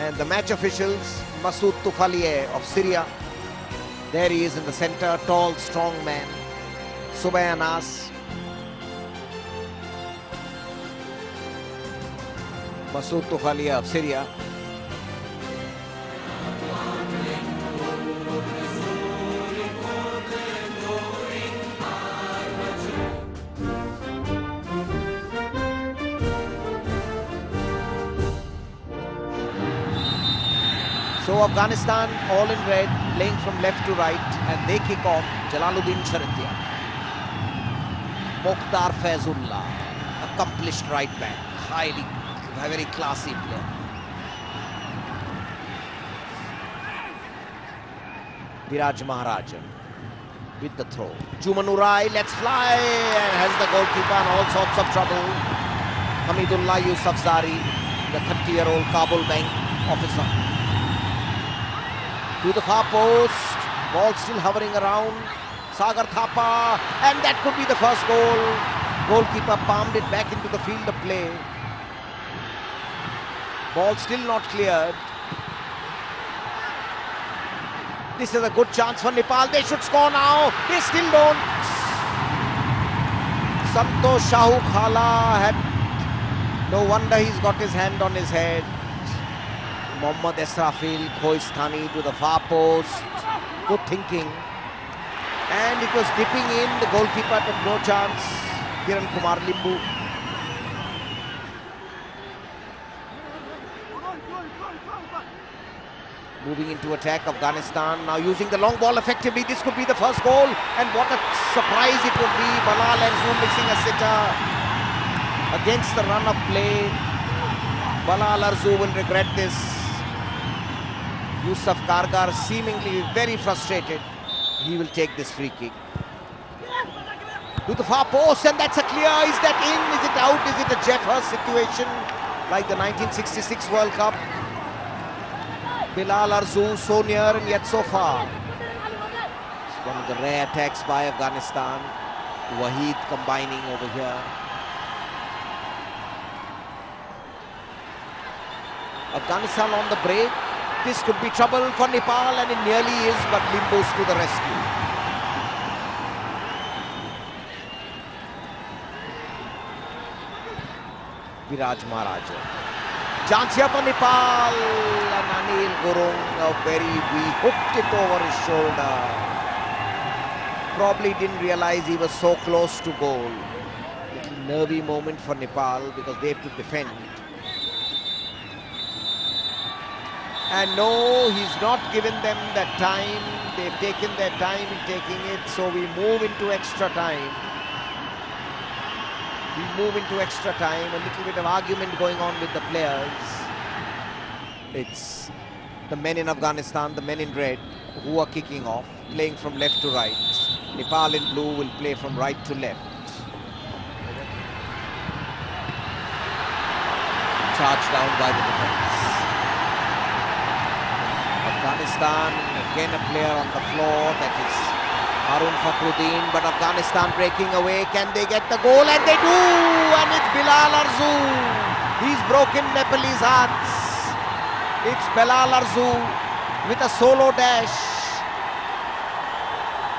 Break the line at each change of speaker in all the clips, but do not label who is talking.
And the match officials, Masoud Tufalieh of Syria. There he is in the center, tall, strong man. Subay Anas. Masoud Tufalieh of Syria. So Afghanistan all in red, playing from left to right, and they kick off. Jalaluddin Chartiya. Mokhtar Faizullah, accomplished right back, very classy player. Viraj Maharajan with the throw. Jumanurai lets fly and has the goalkeeper in all sorts of trouble. Hamidullah Yousafzari, the 30-year-old Kabul Bank officer. To the far post, ball still hovering around. Sagar Thapa, and that could be the first goal. Goalkeeper palmed it back into the field of play. Ball still not cleared. This is a good chance for Nepal. They should score now. They still don't. Santosh Shahu Khala had... No wonder he's got his hand on his head. Mohammad Esrafil Khoistani to the far post. Good thinking. And it was dipping in. The goalkeeper took no chance. Kiran Kumar Limbu. Moving into attack, Afghanistan now using the long ball effectively. This could be the first goal. And what a surprise it would be. Bilal Arzu missing a sitter against the run of play. Bilal Arzu will regret this. Yusuf Kargar seemingly very frustrated. He will take this free kick. To the far post, and that's a clear. Is that in? Is it out? Is it a Jeff Hurst situation like the 1966 World Cup? Bilal Arzu so near and yet so far. It's one of the rare attacks by Afghanistan. Waheed combining over here. Afghanistan on the break. This could be trouble for Nepal, and it nearly is, but Limbu's to the rescue. Viraj Maharajan. Chance here for Nepal, and Anil Gurung, we hooked it over his shoulder. Probably didn't realize he was so close to goal. Little nervy moment for Nepal because they have to defend. And no, he's not given them that time. They've taken their time in taking it. So we move into extra time. We move into extra time. A little bit of argument going on with the players. It's the men in Afghanistan, the men in red, who are kicking off, playing from left to right. Nepal in blue will play from right to left. Charged down by the defense. Afghanistan, again a player on the floor, that is Harun Fakhruddin, but Afghanistan breaking away. Can they get the goal? And they do! And it's Bilal Arzu. He's broken Nepalese hearts. It's Bilal Arzu with a solo dash.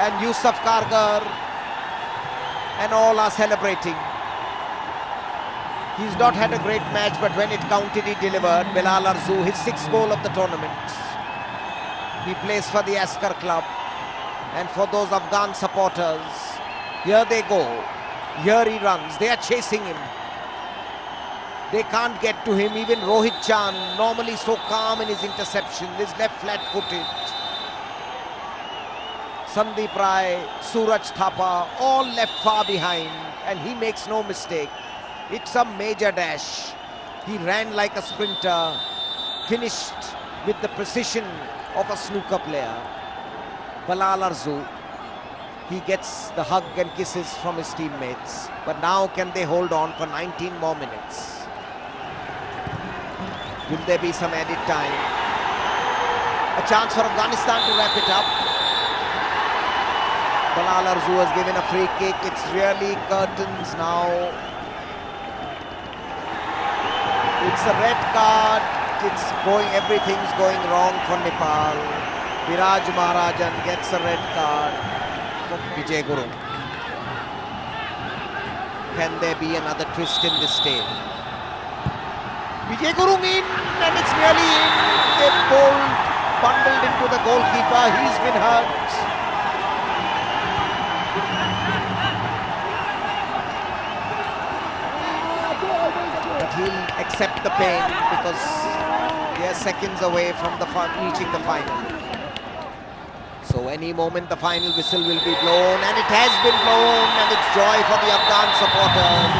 And Yusuf Kargar and all are celebrating. He's not had a great match, but when it counted, he delivered. Bilal Arzu, his 6th goal of the tournament. He plays for the Askar club. And for those Afghan supporters, here they go. Here he runs. They are chasing him. They can't get to him. Even Rohit Chand, normally so calm in his interception, is left flat-footed. Sandeep Rai, Suraj Thapa, all left far behind. And he makes no mistake. It's a major dash. He ran like a sprinter, finished with the precision of a snooker player. Bilal Arzu, he gets the hug and kisses from his teammates. But now can they hold on for 19 more minutes? Will there be some added time? A chance for Afghanistan to wrap it up. Bilal Arzu has given a free kick. It's really curtains now. It's a red card. it's going, everything's going wrong for Nepal. Viraj Maharajan gets a red card for Vijay Gurung. Can there be another twist in this tale? Vijay Gurung in, and it's nearly in. They've bundled into the goalkeeper. He's been hurt. But he'll accept the pain because they're seconds away from reaching the final. So any moment the final whistle will be blown, and it has been blown, and it's joy for the Afghan supporters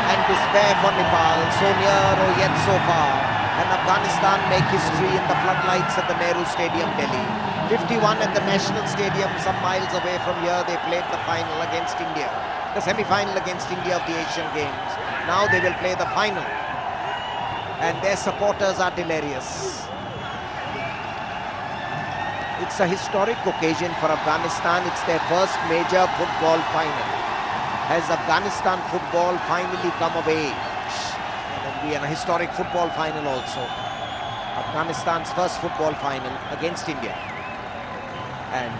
and despair for Nepal. So near or yet so far. And Afghanistan make history in the floodlights at the Nehru Stadium, Delhi. 51 at the National Stadium, some miles away from here, they played the final against India. The semi-final against India of the Asian Games. Now they will play the final. And their supporters are delirious. It's a historic occasion for Afghanistan. It's their first major football final. Has Afghanistan football finally come of age? And we are in a historic football final also. Afghanistan's first football final against India. And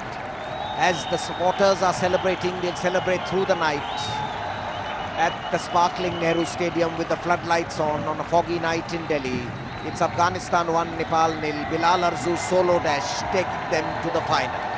as the supporters are celebrating, they'll celebrate through the night at the sparkling Nehru Stadium with the floodlights on a foggy night in Delhi. It's Afghanistan 1, Nepal 0. Bilal Arzu solo dash taking them to the final.